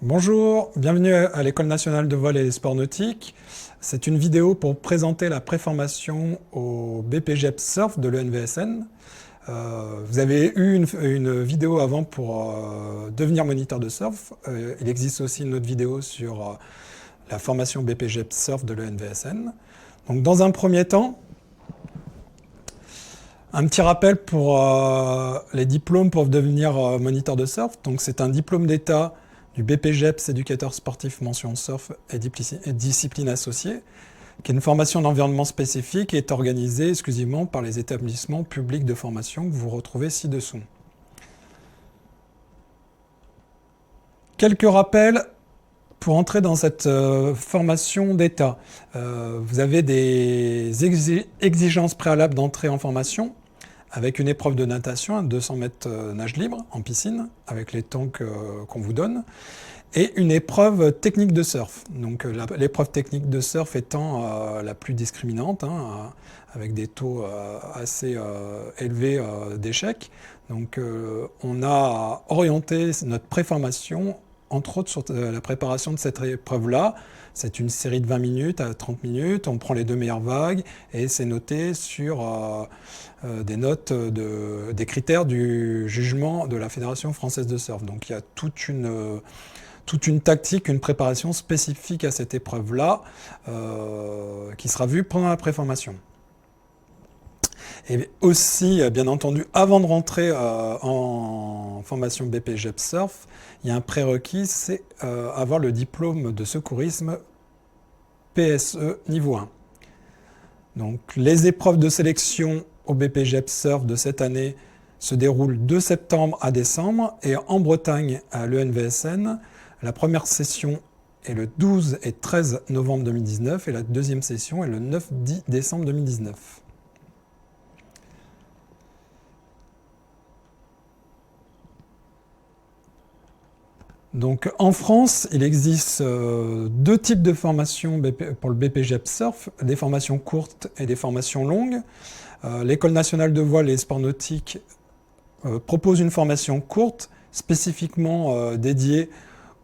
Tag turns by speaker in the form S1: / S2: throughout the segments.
S1: Bonjour, bienvenue à l'École nationale de voile et des sports nautiques. C'est une vidéo pour présenter la préformation au BPJEP Surf de l'ENVSN. Vous avez eu une vidéo avant pour devenir moniteur de surf. Il existe aussi une autre vidéo sur la formation BPJEP Surf de l'ENVSN. Donc, dans un premier temps, un petit rappel pour les diplômes pour devenir moniteur de surf. Donc, c'est un diplôme d'État du BPJEPS, éducateur sportif mention surf et discipline associée, qui est une formation d'environnement spécifique et est organisée exclusivement par les établissements publics de formation que vous retrouvez ci-dessous. Quelques rappels pour entrer dans cette formation d'État. Vous avez des exigences préalables d'entrée en formation, avec une épreuve de natation à 200 mètres nage libre en piscine, avec les temps qu'on vous donne, et une épreuve technique de surf. Donc l'épreuve technique de surf étant la plus discriminante, avec des taux assez élevés d'échecs. Donc on a orienté notre préformation, entre autres, sur la préparation de cette épreuve-là. C'est une série de 20 minutes à 30 minutes, on prend les deux meilleures vagues et c'est noté sur des notes, des critères du jugement de la Fédération française de surf. Donc il y a toute une tactique, une préparation spécifique à cette épreuve-là qui sera vue pendant la préformation. Et aussi, bien entendu, avant de rentrer en formation BPJEP Surf, il y a un prérequis, c'est avoir le diplôme de secourisme PSE niveau 1. Donc, les épreuves de sélection au BPJEP Surf de cette année se déroulent de septembre à décembre, et en Bretagne, à l'ENVSN, la première session est le 12 et 13 novembre 2019, et la deuxième session est le 9-10 décembre 2019. Donc en France, il existe deux types de formations pour le BPJEP Surf, des formations courtes et des formations longues. L'École nationale de voile et des sports nautiques propose une formation courte, spécifiquement dédiée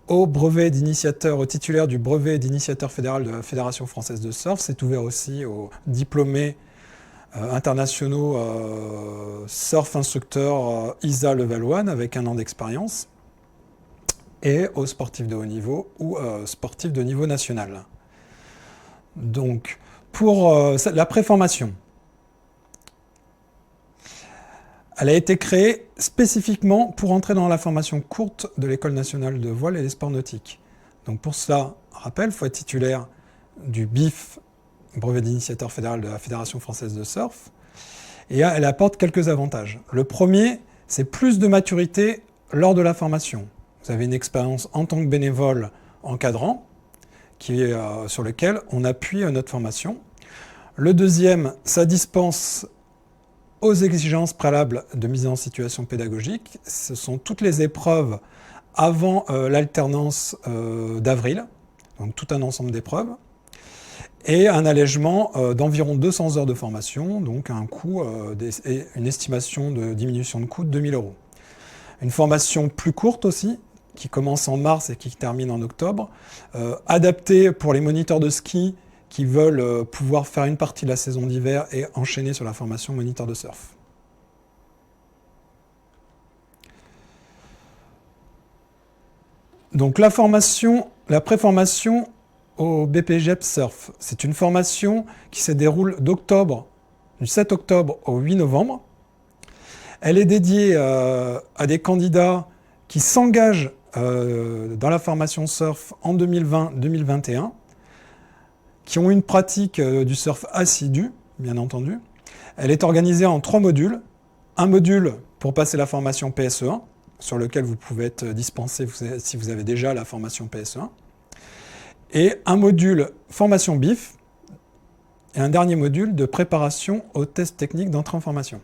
S1: au brevet d'initiateur, au titulaire du brevet d'initiateur fédéral de la Fédération française de surf. C'est ouvert aussi aux diplômés internationaux surf instructeurs ISA Level 1 avec 1 an d'expérience, et aux sportifs de haut niveau ou sportifs de niveau national. Donc, pour la préformation, elle a été créée spécifiquement pour entrer dans la formation courte de l'École nationale de voile et des sports nautiques. Donc pour cela, rappel, il faut être titulaire du BIF, brevet d'initiateur fédéral de la Fédération française de surf, et elle apporte quelques avantages. Le premier, c'est plus de maturité lors de la formation. Vous avez une expérience en tant que bénévole encadrant, sur lequel on appuie notre formation. Le deuxième, ça dispense aux exigences préalables de mise en situation pédagogique. Ce sont toutes les épreuves avant l'alternance d'avril, donc tout un ensemble d'épreuves, et un allègement d'environ 200 heures de formation, donc un coût, une estimation de diminution de coût de 2 000 €. Une formation plus courte aussi, qui commence en mars et qui termine en octobre, adaptée pour les moniteurs de ski qui veulent pouvoir faire une partie de la saison d'hiver et enchaîner sur la formation moniteur de surf. Donc la préformation au BPJEP Surf, c'est une formation qui se déroule du 7 octobre au 8 novembre. Elle est dédiée à des candidats qui s'engagent dans la formation surf en 2020-2021, qui ont une pratique du surf assidue, bien entendu. Elle est organisée en 3 modules. Un module pour passer la formation PSE1, sur lequel vous pouvez être dispensé si vous avez déjà la formation PSE1. Et un module formation BIF, et un dernier module de préparation aux tests techniques d'entrée en formation.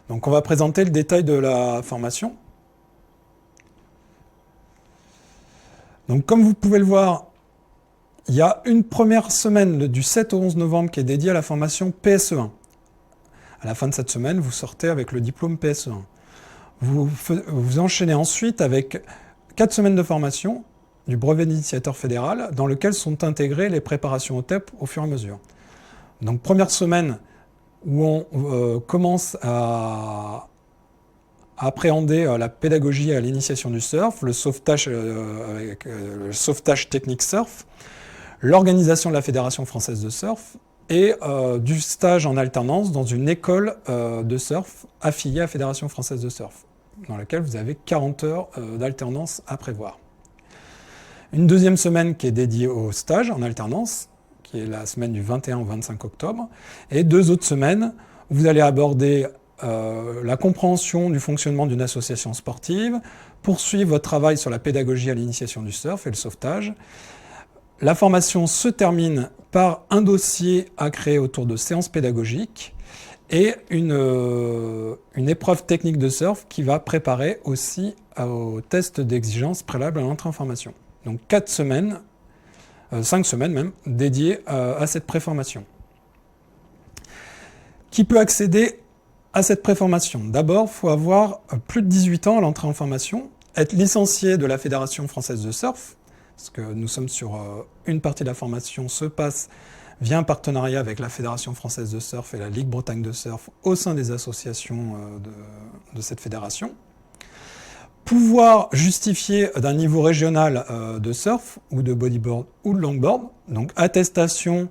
S1: Donc on va présenter le détail de la formation. Donc comme vous pouvez le voir, il y a une première semaine du 7 au 11 novembre qui est dédiée à la formation PSE1. À la fin de cette semaine, vous sortez avec le diplôme PSE1. Vous enchaînez ensuite avec 4 semaines de formation du brevet d'initiateur fédéral dans lequel sont intégrées les préparations au TEP au fur et à mesure. Donc première semaine où on commence à appréhender la pédagogie à l'initiation du surf, le sauvetage, le sauvetage technique surf, l'organisation de la Fédération française de surf et du stage en alternance dans une école de surf affiliée à la Fédération française de surf, dans laquelle vous avez 40 heures d'alternance à prévoir. Une deuxième semaine qui est dédiée au stage en alternance, qui est la semaine du 21 au 25 octobre, et 2 autres semaines où vous allez aborder la compréhension du fonctionnement d'une association sportive, poursuivre votre travail sur la pédagogie à l'initiation du surf et le sauvetage. La formation se termine par un dossier à créer autour de séances pédagogiques et une épreuve technique de surf qui va préparer aussi au test d'exigence préalable à l'entrée en formation. Donc 4 semaines, 5 semaines même, dédiées à cette préformation. Qui peut accéder à cette préformation? D'abord, il faut avoir plus de 18 ans à l'entrée en formation, être licencié de la Fédération française de surf, parce que nous sommes sur une partie de la formation se passe via un partenariat avec la Fédération française de surf et la Ligue Bretagne de surf au sein des associations de cette fédération. Pouvoir justifier d'un niveau régional de surf ou de bodyboard ou de longboard, donc attestation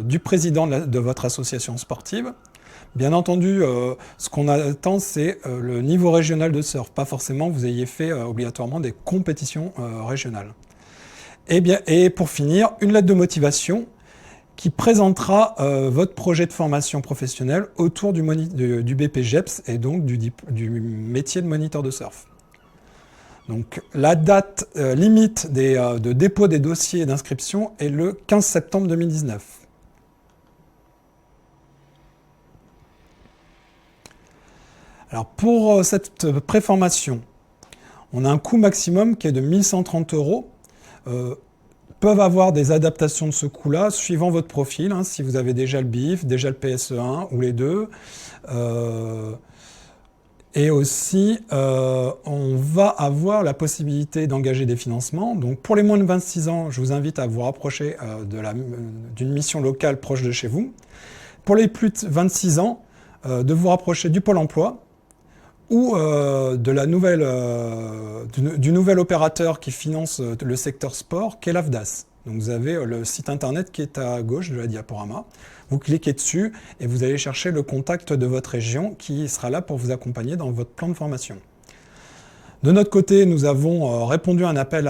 S1: du président de votre association sportive. Bien entendu, ce qu'on attend, c'est le niveau régional de surf, pas forcément que vous ayez fait obligatoirement des compétitions régionales. Et pour finir, une lettre de motivation qui présentera votre projet de formation professionnelle autour du BPGEPS et donc du métier de moniteur de surf. Donc la date limite de dépôt des dossiers d'inscription est le 15 septembre 2019. Alors pour cette préformation, on a un coût maximum qui est de 1130 €. Peuvent avoir des adaptations de ce coût-là suivant votre profil, hein, si vous avez déjà le BIF, déjà le PSE1 ou les deux. Et aussi, on va avoir la possibilité d'engager des financements. Donc pour les moins de 26 ans, je vous invite à vous rapprocher d'une mission locale proche de chez vous. Pour les plus de 26 ans, de vous rapprocher du Pôle emploi ou du nouvel opérateur qui finance le secteur sport, qui est l'AFDAS. Donc vous avez le site internet qui est à gauche de la diaporama. Vous cliquez dessus et vous allez chercher le contact de votre région qui sera là pour vous accompagner dans votre plan de formation. De notre côté, nous avons répondu à un appel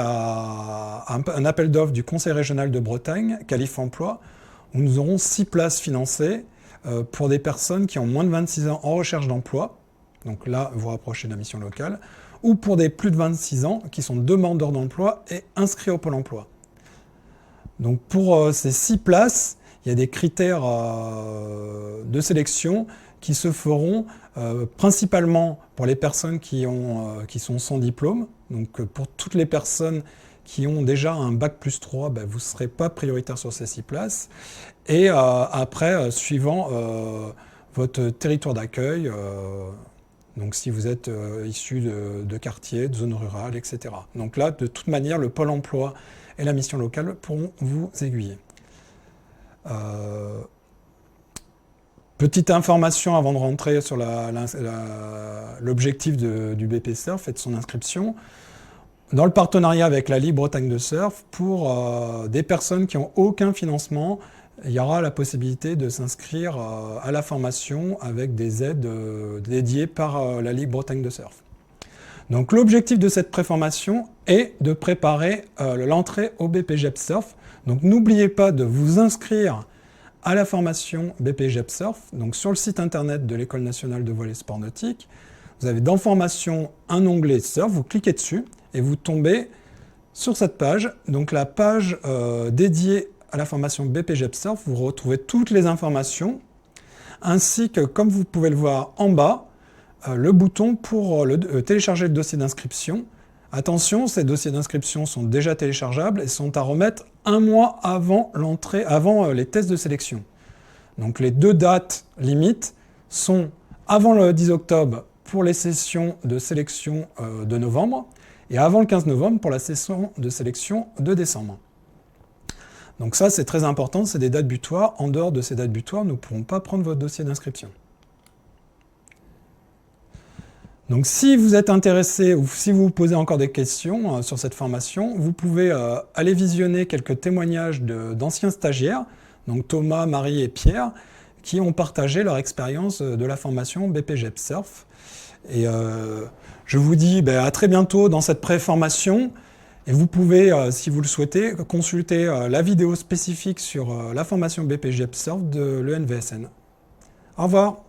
S1: d'offres du Conseil régional de Bretagne, Qualif Emploi, où nous aurons 6 places financées pour des personnes qui ont moins de 26 ans en recherche d'emploi. Donc là, vous rapprochez de la mission locale, ou pour des plus de 26 ans qui sont demandeurs d'emploi et inscrits au Pôle emploi. Donc pour ces 6 places, il y a des critères de sélection qui se feront principalement pour les personnes qui sont sans diplôme. Donc pour toutes les personnes qui ont déjà un bac plus 3, vous ne serez pas prioritaire sur ces 6 places. Et après, suivant votre territoire d'accueil, donc si vous êtes issu de quartiers, de zones rurales, etc. Donc là, de toute manière, le Pôle emploi et la mission locale pourront vous aiguiller. Petite information avant de rentrer sur l'objectif du BP Surf et de son inscription. Dans le partenariat avec la Ligue Bretagne de Surf, pour des personnes qui n'ont aucun financement, il y aura la possibilité de s'inscrire à la formation avec des aides dédiées par la Ligue Bretagne de Surf. Donc l'objectif de cette préformation est de préparer l'entrée au BPGEPS Surf. Donc n'oubliez pas de vous inscrire à la formation BPGEPS Surf, donc sur le site internet de l'École nationale de voile et sport nautique. Vous avez dans formation un onglet Surf, vous cliquez dessus et vous tombez sur cette page. Donc la page dédiée à la formation BPGEPS Surf, vous retrouvez toutes les informations, ainsi que, comme vous pouvez le voir en bas, le bouton pour télécharger le dossier d'inscription. Attention, ces dossiers d'inscription sont déjà téléchargeables et sont à remettre 1 mois avant l'entrée, avant les tests de sélection. Donc les 2 dates limites sont avant le 10 octobre pour les sessions de sélection de novembre et avant le 15 novembre pour la session de sélection de décembre. Donc ça, c'est très important, c'est des dates butoirs. En dehors de ces dates butoirs, nous ne pourrons pas prendre votre dossier d'inscription. Donc si vous êtes intéressé ou si vous vous posez encore des questions sur cette formation, vous pouvez aller visionner quelques témoignages d'anciens stagiaires, donc Thomas, Marie et Pierre, qui ont partagé leur expérience de la formation BPGEP Surf. Et je vous dis à très bientôt dans cette pré-formation. Et vous pouvez, si vous le souhaitez, consulter la vidéo spécifique sur la formation BPGEP Surf de l'ENVSN. Au revoir.